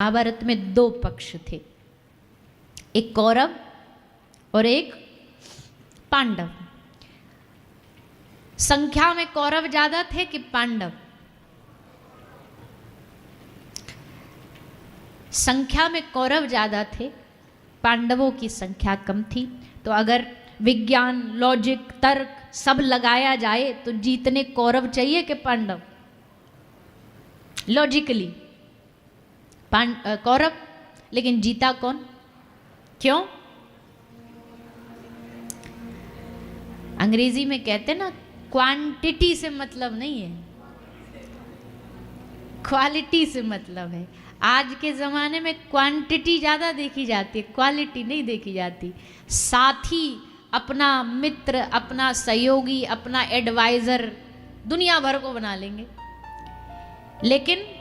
महाभारत में दो पक्ष थे, एक कौरव और एक पांडव। संख्या में कौरव ज्यादा थे कि पांडव? संख्या में कौरव ज्यादा थे, पांडवों की संख्या कम थी। तो अगर विज्ञान, लॉजिक, तर्क सब लगाया जाए तो जीतने कौरव चाहिए कि पांडव? लॉजिकली कौरव, लेकिन जीता कौन? क्यों? अंग्रेजी में कहते ना, क्वांटिटी से मतलब नहीं है, क्वालिटी से मतलब है। आज के ज़माने में क्वांटिटी ज़्यादा देखी जाती है, क्वालिटी नहीं देखी जाती। साथी, अपना मित्र, अपना सहयोगी, अपना एडवाइज़र दुनिया भर को बना लेंगे, लेकिन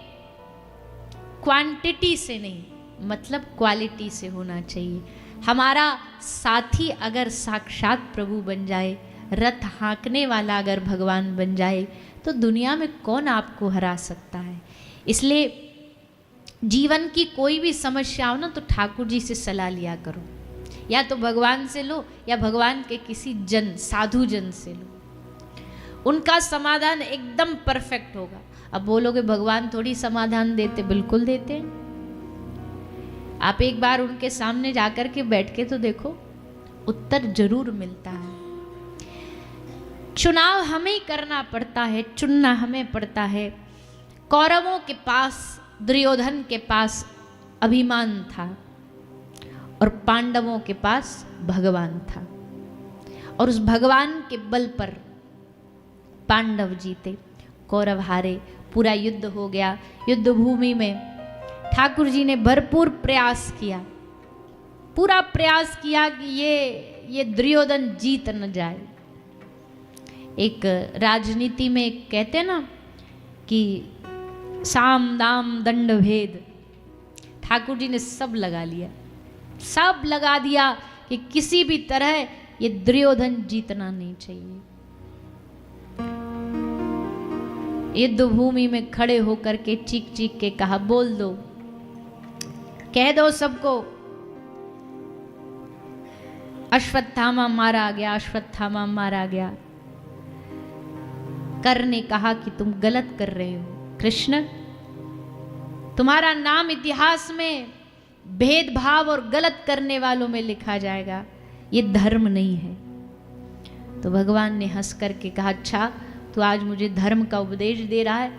क्वांटिटी से नहीं, मतलब क्वालिटी से होना चाहिए। हमारा साथी अगर साक्षात प्रभु बन जाए, रथ हाँकने वाला अगर भगवान बन जाए, तो दुनिया में कौन आपको हरा सकता है। इसलिए जीवन की कोई भी समस्या हो ना, तो ठाकुर जी से सलाह लिया करो, या तो भगवान से लो या भगवान के किसी जन, साधु जन से लो। उनका समाधान एकदम परफेक्ट होगा। अब बोलोगे भगवान थोड़ी समाधान देते, बिल्कुल देते हैं। आप एक बार उनके सामने जाकर के बैठ के तो देखो, उत्तर जरूर मिलता है। चुनाव हमें ही करना पड़ता है, चुनना हमें पड़ता है। कौरवों के पास, दुर्योधन के पास अभिमान था और पांडवों के पास भगवान था, और उस भगवान के बल पर पांडव जीते, कौरव हारे। पूरा युद्ध हो गया। युद्ध भूमि में ठाकुर जी ने भरपूर प्रयास किया, पूरा प्रयास किया कि ये दुर्योधन जीत न जाए। एक राजनीति में कहते ना कि साम दाम दंड भेद, ठाकुर जी ने सब लगा लिया, सब लगा दिया कि किसी भी तरह ये दुर्योधन जीतना नहीं चाहिए। युद्ध भूमि में खड़े होकर के चीख चीख के कहा, बोल दो, कह दो सबको, अश्वत्थामा मारा गया, अश्वत्थामा मारा गया। कर्ण ने कहा कि तुम गलत कर रहे हो कृष्ण, तुम्हारा नाम इतिहास में भेदभाव और गलत करने वालों में लिखा जाएगा, ये धर्म नहीं है। तो भगवान ने हंस करके कहा, अच्छा तो आज मुझे धर्म का उपदेश दे रहा है?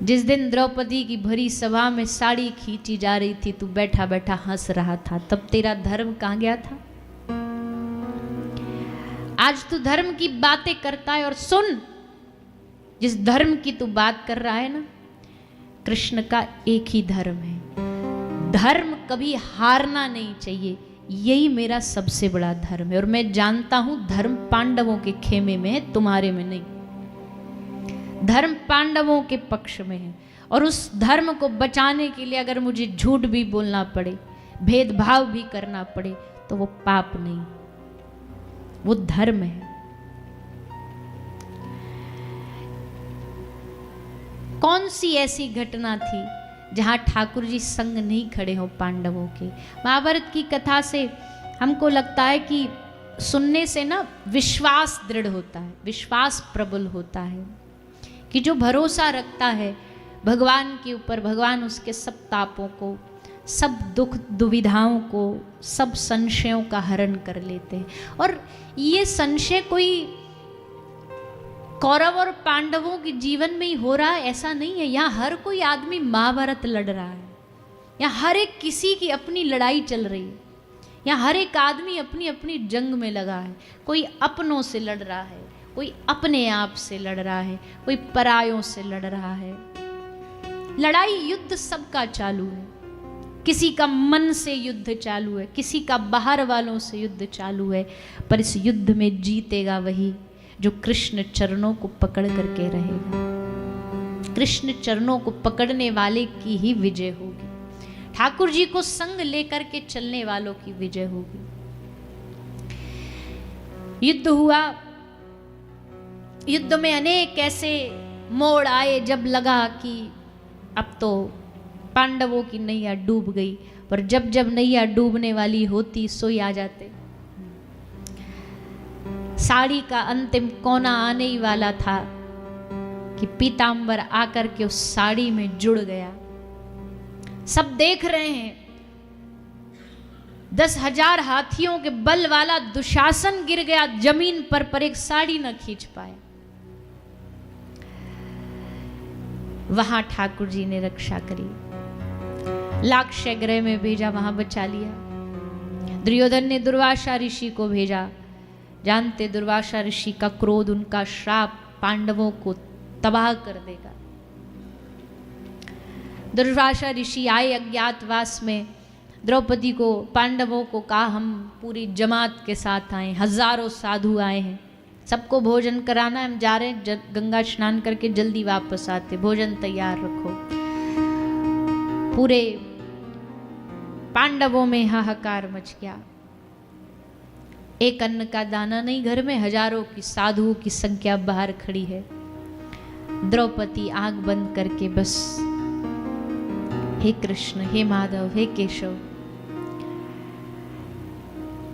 जिस दिन द्रौपदी की भरी सभा में साड़ी खींची जा रही थी, तू बैठा बैठा हंस रहा था, तब तेरा धर्म कहां गया था? आज तू धर्म की बातें करता है, और सुन, जिस धर्म की तू बात कर रहा है ना, कृष्ण का एक ही धर्म है। धर्म कभी हारना नहीं चाहिए, यही मेरा सबसे बड़ा धर्म है। और मैं जानता हूं धर्म पांडवों के खेमे में है, तुम्हारे में नहीं। धर्म पांडवों के पक्ष में है, और उस धर्म को बचाने के लिए अगर मुझे झूठ भी बोलना पड़े, भेदभाव भी करना पड़े, तो वो पाप नहीं, वो धर्म है। कौन सी ऐसी घटना थी जहाँ ठाकुर जी संग नहीं खड़े हो पांडवों के? महाभारत की कथा से हमको लगता है कि सुनने से ना विश्वास दृढ़ होता है, विश्वास प्रबल होता है, कि जो भरोसा रखता है भगवान के ऊपर, भगवान उसके सब तापों को, सब दुख दुविधाओं को, सब संशयों का हरण कर लेते हैं। और ये संशय कोई कौरव और पांडवों के जीवन में ही हो रहा है ऐसा नहीं है। यहाँ हर कोई आदमी महाभारत लड़ रहा है, यहाँ हर एक किसी की अपनी लड़ाई चल रही है, यहाँ हर एक आदमी अपनी अपनी जंग में लगा है। कोई अपनों से लड़ रहा है, कोई अपने आप से लड़ रहा है, कोई परायों से लड़ रहा है। लड़ाई, युद्ध सबका चालू है। किसी का मन से युद्ध चालू है, किसी का बाहर वालों से युद्ध चालू है, पर इस युद्ध में जीतेगा वही जो कृष्ण चरणों को पकड़ करके रहेगा। कृष्ण चरणों को पकड़ने वाले की ही विजय होगी, ठाकुर जी को संग लेकर के चलने वालों की विजय होगी। युद्ध हुआ, युद्ध में अनेक ऐसे मोड़ आए जब लगा कि अब तो पांडवों की नैया डूब गई। पर जब जब नैया डूबने वाली होती सोई आ जाते। साड़ी का अंतिम कोना आने ही वाला था कि पीतांबर आकर के उस साड़ी में जुड़ गया। सब देख रहे हैं, 10,000 हाथियों के बल वाला दुशासन गिर गया जमीन पर एक साड़ी न खींच पाए। वहां ठाकुर जी ने रक्षा करी, लाक्षय गृह में भेजा, वहां बचा लिया। दुर्योधन ने दुर्वासा ऋषि को भेजा। जानते दुर्वासा ऋषि का क्रोध, उनका श्राप पांडवों को तबाह कर देगा। दुर्वासा ऋषि आए अज्ञातवास में, द्रौपदी को, पांडवों को कहा हम पूरी जमात के साथ आए, हजारों साधु आए हैं, सबको भोजन कराना है, हम जा रहे हैं, गंगा स्नान करके जल्दी वापस आते, भोजन तैयार रखो। पूरे पांडवों में हाहाकार मच गया। एक अन्न का दाना नहीं घर में, हजारों की साधुओं की संख्या बाहर खड़ी है। द्रौपदी आंख बंद करके बस हे कृष्ण, हे माधव, हे केशव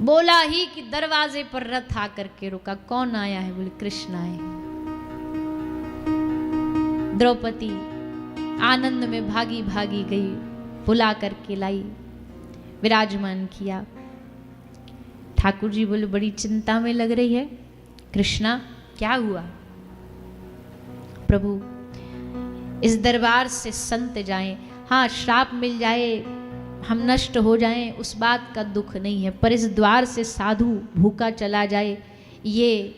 बोला ही कि दरवाजे पर रथ आकर के रुका। कौन आया है? बोले कृष्ण आए हैं। द्रौपदी आनंद में भागी भागी गई, बुला करके लाई, विराजमान किया। ठाकुर जी बोले बड़ी चिंता में लग रही है कृष्णा, क्या हुआ? प्रभु इस दरबार से संत जाएं, हाँ श्राप मिल जाए, हम नष्ट हो जाएं, उस बात का दुख नहीं है, पर इस द्वार से साधु भूखा चला जाए ये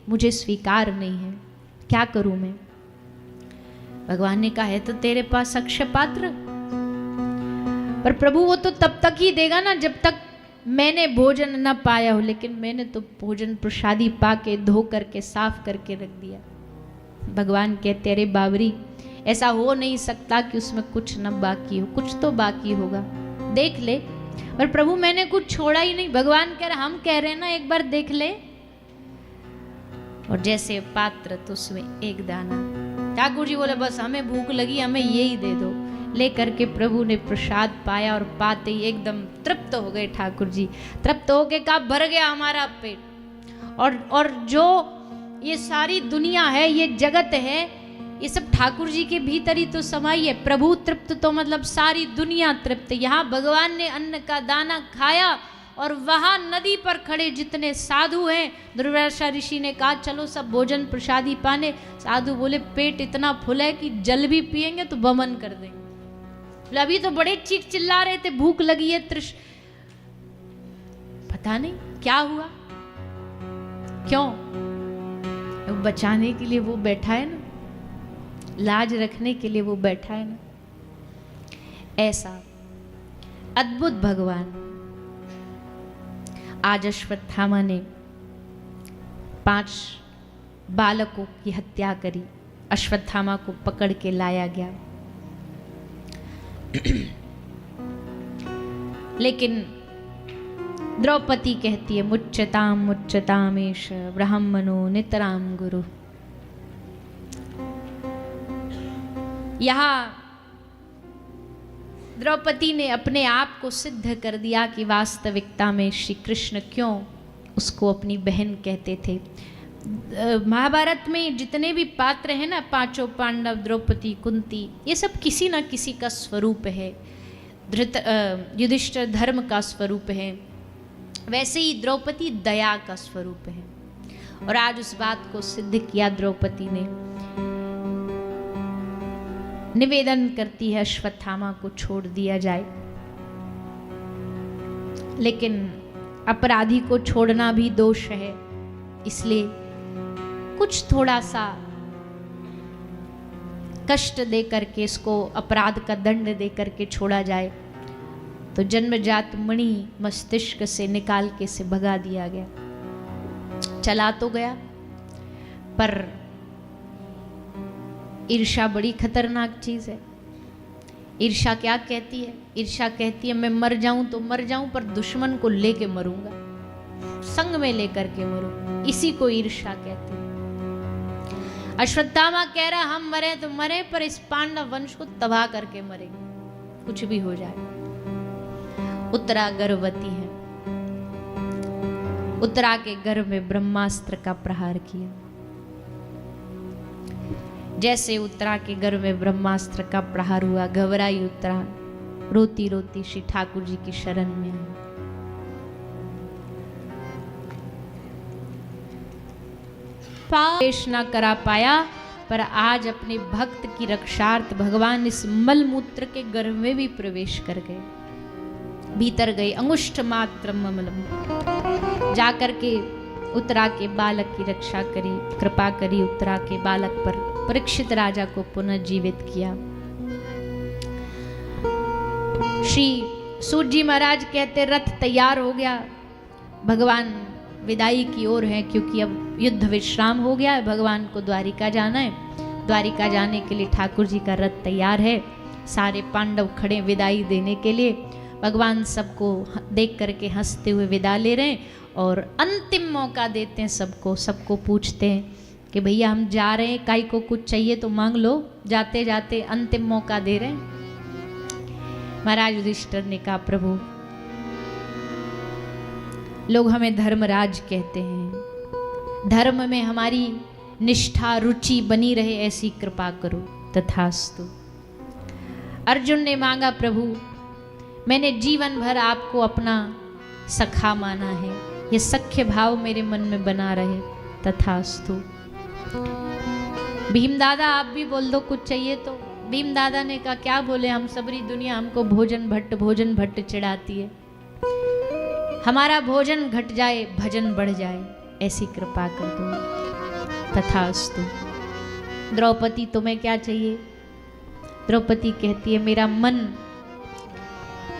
मुझे स्वीकार नहीं है, क्या करूं मैं? भगवान ने कहा है तो तेरे पास अक्षय पात्र, पर प्रभु वो तो तब तक ही देगा ना जब तक मैंने भोजन न पाया हो, लेकिन मैंने तो भोजन प्रसादी पाके धो करके साफ करके रख दिया। भगवान कहते अरे बाबरी, ऐसा हो नहीं सकता कि उसमें कुछ न बाकी हो, कुछ तो बाकी होगा, देख ले। पर प्रभु मैंने कुछ छोड़ा ही नहीं। भगवान कह रहे, हम कह रहे हैं ना एक बार देख ले। और जैसे पात्र तो उसमें एक दाना। ठाकुर जी बोले बस हमें भूख लगी, हमें यही दे दो। लेकर के प्रभु ने प्रसाद पाया और पाते ही एकदम तृप्त हो गए ठाकुर जी। तृप्त हो के कहा भर गया हमारा पेट। और जो ये सारी दुनिया है, ये जगत है, ये सब ठाकुर जी के भीतर ही तो समाई है। प्रभु तृप्त तो मतलब सारी दुनिया तृप्त। यहाँ भगवान ने अन्न का दाना खाया और वहां नदी पर खड़े जितने साधु हैं, दुर्वासा ऋषि ने कहा चलो सब भोजन प्रसादी पाने। साधु बोले पेट इतना फुल है कि जल भी पिएंगे तो बमन कर देंगे। अभी तो बड़े चीख चिल्ला रहे थे भूख लगी है, पता नहीं क्या हुआ, क्यों? बचाने के लिए वो बैठा है ना, लाज रखने के लिए वो बैठा है ना। ऐसा अद्भुत भगवान। आज अश्वत्थामा ने 5 बालकों की हत्या करी। अश्वत्थामा को पकड़ के लाया गया, लेकिन द्रौपदी कहती है मुच्यताम मुच्यतामेश ब्राह्मणो नितराम गुरु। यहां द्रौपदी ने अपने आप को सिद्ध कर दिया कि वास्तविकता में श्री कृष्ण क्यों उसको अपनी बहन कहते थे। महाभारत में जितने भी पात्र हैं ना, 5 पांडव, द्रौपदी, कुंती, ये सब किसी न किसी का स्वरूप है। युधिष्ठिर धर्म का स्वरूप है, वैसे ही द्रौपदी दया का स्वरूप है। और आज उस बात को सिद्ध किया द्रौपदी ने। निवेदन करती है अश्वत्थामा को छोड़ दिया जाए, लेकिन अपराधी को छोड़ना भी दोष है, इसलिए कुछ थोड़ा सा कष्ट दे करके इसको अपराध का दंड दे करके छोड़ा जाए। तो जन्मजात मणि मस्तिष्क से निकाल के से भगा दिया गया। चला तो गया, पर ईर्ष्या बड़ी खतरनाक चीज है। ईर्ष्या क्या कहती है? ईर्ष्या कहती है मैं मर जाऊं तो मर जाऊं, पर दुश्मन को लेके मरूंगा, संग में लेकर के मरूंगा। इसी को ईर्ष्या कहते हैं। अश्वत्थामा कह रहा हम मरे तो मरे, पर इस पांडव वंश को तबाह करके मरेंगे। कुछ भी हो जाए। उत्तरा गर्भवती है। उत्तरा के गर्भ में ब्रह्मास्त्र का प्रहार किया। जैसे उत्तरा के गर्भ में ब्रह्मास्त्र का प्रहार हुआ, घबराई उत्तरा, रोती रोती श्री ठाकुर जी की शरण में आई। पेश ना करा पाया, पर आज अपने भक्त की रक्षार्थ भगवान इस मलमूत्र के गर्भ में भी प्रवेश कर गए। भीतर गए, अंगुष्ठ मात्र ममलम, जाकर के उत्तरा के बालक की रक्षा करी, कृपा करी उत्तरा के बालक पर। परीक्षित राजा को पुनः जीवित किया। श्री सूत जी महाराज कहते रथ तैयार हो गया, भगवान विदाई की ओर है, क्योंकि अब युद्ध विश्राम हो गया है, भगवान को द्वारिका जाना है। द्वारिका जाने के लिए ठाकुर जी का रथ तैयार है। सारे पांडव खड़े विदाई देने के लिए। भगवान सबको देख करके हंसते हुए विदा ले रहे हैं और अंतिम मौका देते हैं सबको। सबको पूछते हैं कि भैया हम जा रहे हैं, काई को कुछ चाहिए तो मांग लो। जाते जाते अंतिम मौका दे रहे हैं। महाराज युधिष्ठिर ने कहा प्रभु, लोग हमें धर्मराज कहते हैं, धर्म में हमारी निष्ठा रुचि बनी रहे, ऐसी कृपा करो। तथास्तु। अर्जुन ने मांगा प्रभु, मैंने जीवन भर आपको अपना सखा माना है, ये सख्य भाव मेरे मन में बना रहे। तथास्तु। भीम दादा आप भी बोल दो कुछ चाहिए तो। भीम दादा ने कहा क्या बोले, हम सबरी दुनिया हमको भोजन भट्ट चिढ़ाती है, हमारा भोजन घट जाए भजन बढ़ जाए, ऐसी कृपा कर दो। तथास्तु। द्रौपदी तुम्हें क्या चाहिए? द्रौपदी कहती है मेरा मन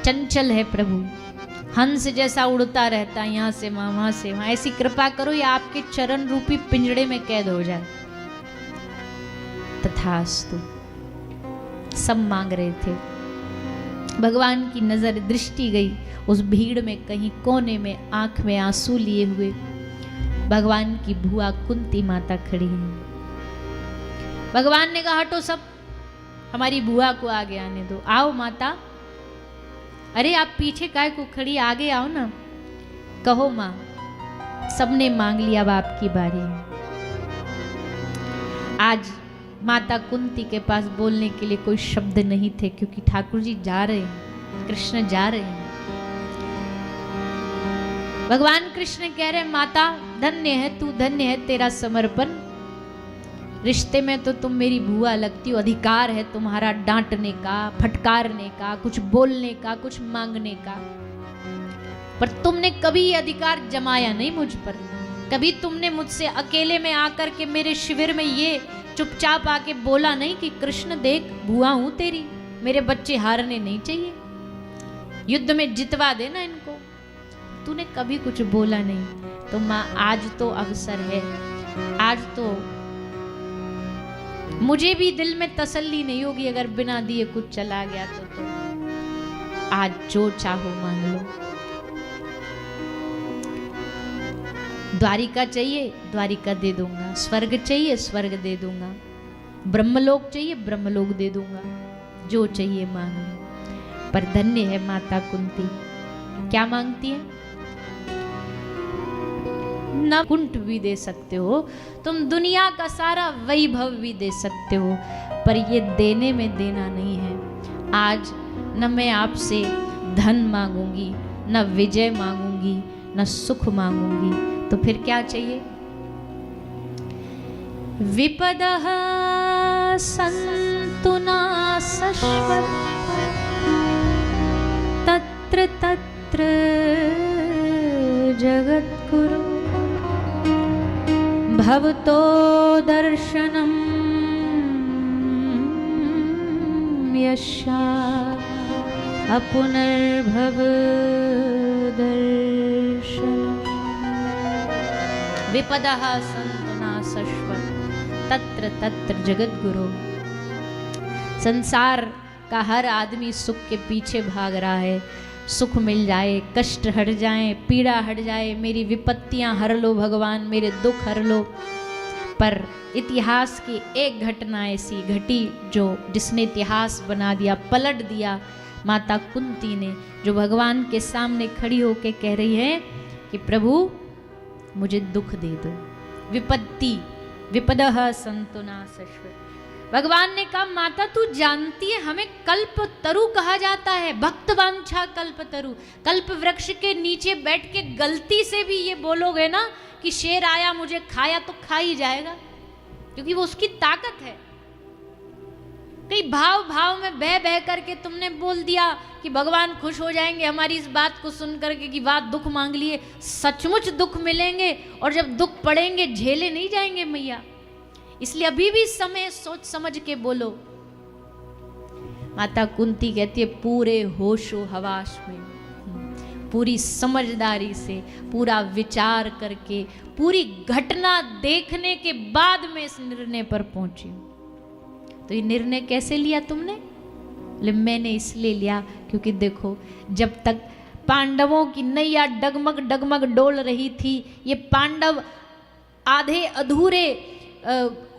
चंचल है प्रभु, हंस जैसा उड़ता रहता है, यहाँ से वहां से वहां, ऐसी कृपा करो ये आपके चरण रूपी पिंजड़े में कैद हो जाए। तथास्तु। सब मांग रहे थे। भगवान की नजर दृष्टि गई उस भीड़ में, कहीं कोने में आंख में आंसू लिए हुए भगवान की बुआ कुंती माता खड़ी है। भगवान ने कहा हटो सब, हमारी बुआ को आगे आने दो। आओ माता। अरे आप पीछे काय को खड़ी, आगे आओ ना। कहो माँ। सबने मांग लिया, अब आपकी बारी है। आज माता कुंती के पास बोलने के लिए कोई शब्द नहीं थे, क्योंकि ठाकुर जी जा रहे हैं, कृष्ण जा रहे हैं। भगवान कृष्ण कह रहे माता धन्य है तू, धन्य है तेरा समर्पण। रिश्ते में तो तुम मेरी बुआ लगती हो, अधिकार है तुम्हारा डांटने का, फटकारने का, कुछ बोलने का, कुछ मांगने का, पर तुमने कभी ये अधिकार जमाया नहीं मुझ पर। कभी तुमने मुझसे अकेले में आकर के मेरे शिविर में ये चुपचाप आके बोला नहीं कि कृष्ण देख बुआ हूं तेरी, मेरे बच्चे हारने नहीं चाहिए, युद्ध में जितवा देना इनको। तूने कभी कुछ बोला नहीं। तो माँ आज तो अवसर है, आज तो मुझे भी दिल में तसल्ली नहीं होगी अगर बिना दिए कुछ चला गया तो आज जो चाहो मांग लो। द्वारिका चाहिए द्वारिका दे दूंगा, स्वर्ग चाहिए स्वर्ग दे दूंगा, ब्रह्मलोक चाहिए ब्रह्मलोक दे दूंगा, जो चाहिए मांग लो। पर धन्य है माता कुंती। क्या मांगती है? न कुंठ भी दे सकते हो तुम, दुनिया का सारा वैभव भी दे सकते हो, पर ये देने में देना नहीं है। आज न मैं आपसे धन मांगूंगी, न विजय मांगूंगी, न सुख मांगूंगी, तो फिर क्या चाहिए? विपदः सन्तु नासश्वत् तत्र तत्र जगद्गुरु भवतो दर्शनं यस्यात् अपुनर्भव दर्शनम्। विपदः सन्तु नासश्वत् तत्र तत्र जगद्गुरु। संसार का हर आदमी सुख के पीछे भाग रहा है, सुख मिल जाए, कष्ट हट जाए, पीड़ा हट जाए, मेरी विपत्तियां हर लो भगवान, मेरे दुख हर लो। पर इतिहास की एक घटना ऐसी घटी जिसने इतिहास बना दिया, पलट दिया माता कुंती ने, जो भगवान के सामने खड़ी होके कह रही है कि प्रभु मुझे दुख दे दो। विपत्ति विपदः सन्तु नाशश्व। भगवान ने कहा माता तू जानती है हमें कल्प तरु कहा जाता है, भक्त वांछा कल्प तरु। कल्प वृक्ष के नीचे बैठ के गलती से भी ये बोलोगे ना कि शेर आया मुझे खाया, तो खा ही जाएगा, क्योंकि वो उसकी ताकत है। कई भाव भाव में बह बह करके तुमने बोल दिया कि भगवान खुश हो जाएंगे हमारी इस बात को सुन करके कि बात दुख मांग लिए। सचमुच दुख मिलेंगे और जब दुख पड़ेंगे झेले नहीं जाएंगे मैया। इसलिए अभी भी समय सोच समझ के बोलो। माता कुंती कहती है पूरे होशो हवास में, पूरी समझदारी से, पूरा विचार करके, पूरी घटना देखने के बाद मैं इस निर्णय पर पहुंची हूं। तो ये निर्णय कैसे लिया तुमने? मैंने इसलिए लिया क्योंकि देखो जब तक पांडवों की नैया डगमग डगमग डोल रही थी, ये पांडव आधे अधूरे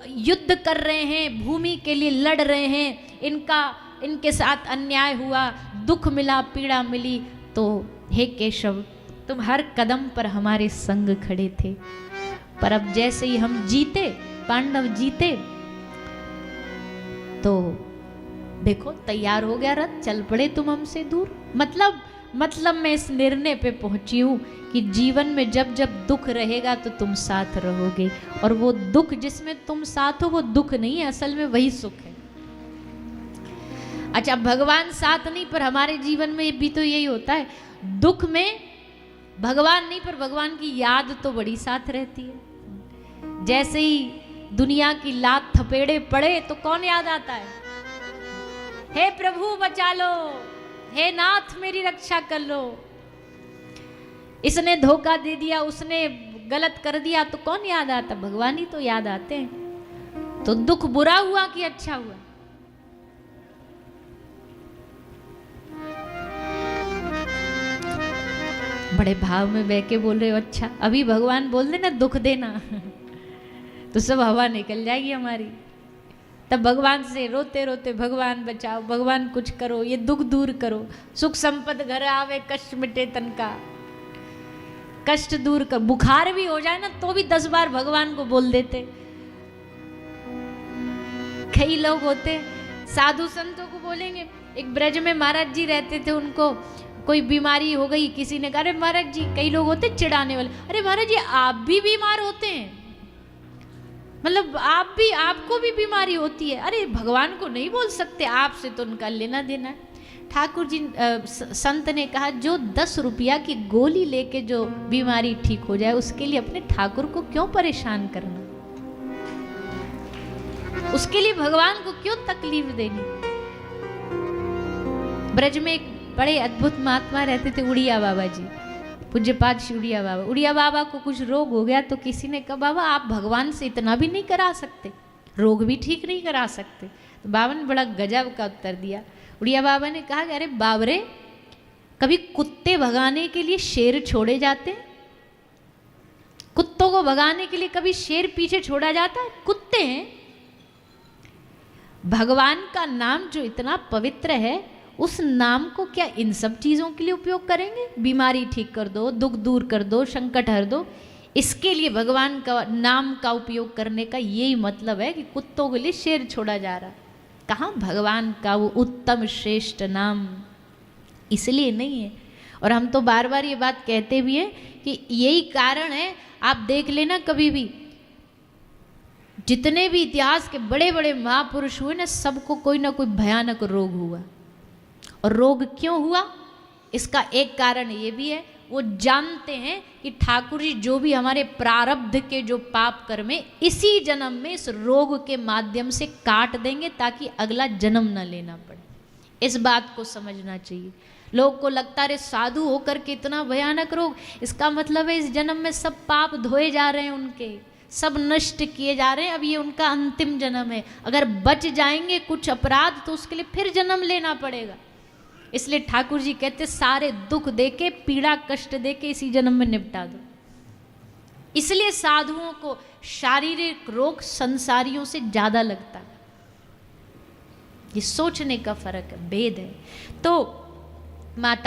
युद्ध कर रहे हैं, भूमि के लिए लड़ रहे हैं, इनके साथ अन्याय हुआ, दुख मिला, पीड़ा मिली, तो हे केशव तुम हर कदम पर हमारे संग खड़े थे। पर अब जैसे ही हम जीते, पांडव जीते, तो देखो तैयार हो गया रथ, चल पड़े तुम हमसे दूर। मतलब मैं इस निर्णय पे पहुंची हूं कि जीवन में जब जब दुख रहेगा तो तुम साथ रहोगे, और वो दुख जिसमें तुम साथ हो वो दुख नहीं है, असल में वही सुख है। अच्छा भगवान साथ नहीं, पर हमारे जीवन में भी तो यही होता है, दुख में भगवान नहीं पर भगवान की याद तो बड़ी साथ रहती है। जैसे ही दुनिया की लात थपेड़े पड़े तो कौन याद आता है? हे प्रभु बचा लो, हे नाथ मेरी रक्षा कर लो। इसने धोखा दे दिया, उसने गलत कर दिया, तो कौन याद आता? भगवान ही तो याद आते हैं। तो दुख बुरा हुआ कि अच्छा हुआ? बड़े भाव में बह के बोल रहे हो। अच्छा अभी भगवान बोल देना दुख देना तो सब हवा निकल जाएगी हमारी। तब भगवान से रोते रोते भगवान बचाओ, भगवान कुछ करो, ये दुख दूर करो, सुख संपद घर आवे, कष्ट मिटे तन का। कष्ट दूर कर, बुखार भी हो जाए ना तो भी 10 बार भगवान को बोल देते। कई लोग होते साधु संतों को बोलेंगे। एक ब्रज में महाराज जी रहते थे, उनको कोई बीमारी हो गई, किसी ने कहा अरे महाराज जी, कई लोग होते चिढ़ाने वाले, अरे महाराज जी आप भी बीमार होते हैं, मतलब आपको भी बीमारी होती है। अरे भगवान को नहीं बोल सकते, आपसे तो उनका लेना देना है। ठाकुर जी संत ने कहा जो 10 रुपया की गोली लेके जो बीमारी ठीक हो जाए, उसके लिए अपने ठाकुर को क्यों परेशान करना, उसके लिए भगवान को क्यों तकलीफ देनी। ब्रज में एक बड़े अद्भुत महात्मा रहते थे, उड़िया बाबा जी, पूज्यपाद श्री उड़िया बाबा। उड़िया बाबा को कुछ रोग हो गया तो किसी ने कहा बाबा आप भगवान से इतना भी नहीं करा सकते, रोग भी ठीक नहीं करा सकते। तो बाबा ने बड़ा गजब का उत्तर दिया। उड़िया बाबा ने कहा अरे बाबरे, कभी कुत्ते भगाने के लिए शेर छोड़े जाते हैं? कुत्तों को भगाने के लिए कभी शेर पीछे छोड़ा जाता है? कुत्ते हैं। भगवान का नाम जो इतना पवित्र है, उस नाम को क्या इन सब चीज़ों के लिए उपयोग करेंगे? बीमारी ठीक कर दो, दुख दूर कर दो, संकट हर दो, इसके लिए भगवान का नाम का उपयोग करने का यही मतलब है कि कुत्तों के लिए शेर छोड़ा जा रहा। कहाँ भगवान का वो उत्तम श्रेष्ठ नाम इसलिए नहीं है। और हम तो बार बार ये बात कहते भी हैं कि यही कारण है, आप देख लेना कभी भी जितने भी इतिहास के बड़े बड़े महापुरुष हुए ना, सबको कोई ना कोई भयानक रोग हुआ। और रोग क्यों हुआ? इसका एक कारण ये भी है, वो जानते हैं कि ठाकुर जी जो भी हमारे प्रारब्ध के जो पाप कर्म है, इसी जन्म में इस रोग के माध्यम से काट देंगे ताकि अगला जन्म न लेना पड़े। इस बात को समझना चाहिए। लोग को लगता है साधु होकर के इतना भयानक रोग, इसका मतलब है इस जन्म में सब पाप धोए जा रहे हैं, उनके सब नष्ट किए जा रहे हैं, अब ये उनका अंतिम जन्म है। अगर बच जाएंगे कुछ अपराध तो उसके लिए फिर जन्म लेना पड़ेगा। इसलिए ठाकुर जी कहते सारे दुख देके, पीड़ा कष्ट देके इसी जन्म में निपटा दो। इसलिए साधुओं को शारीरिक रोग संसारियों से ज्यादा लगता है। ये सोचने का फर्क है, भेद है। तो माता